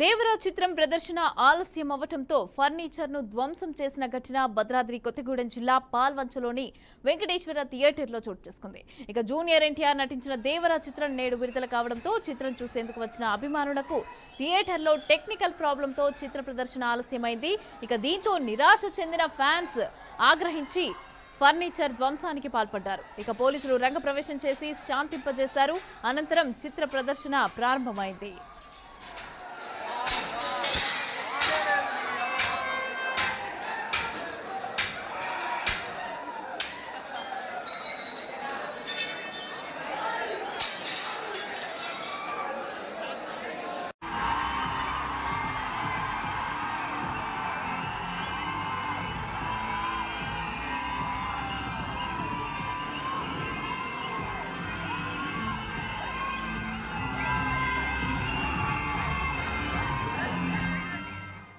దేవరా చిత్రం ప్రదర్శన ఆలస్యం అవ్వటంతో ఫర్నిచర్ ను ధ్వంసం చేసిన ఘటన భద్రాద్రి కొత్తగూడెం జిల్లా పాల్వంచలోని వెంకటేశ్వర థియేటర్లో చోటు చేసుకుంది. ఇక జూనియర్ ఎన్టీఆర్ నటించిన దేవరా చిత్రం నేడు విడుదల కావడంతో చిత్రం చూసేందుకు వచ్చిన అభిమానులకు థియేటర్లో టెక్నికల్ ప్రాబ్లంతో చిత్ర ప్రదర్శన ఆలస్యమైంది. ఇక దీంతో నిరాశ చెందిన ఫ్యాన్స్ ఆగ్రహించి ఫర్నిచర్ ధ్వంసానికి పాల్పడ్డారు. ఇక పోలీసులు రంగప్రవేశం చేసి శాంతింపజేశారు. అనంతరం చిత్ర ప్రదర్శన ప్రారంభమైంది.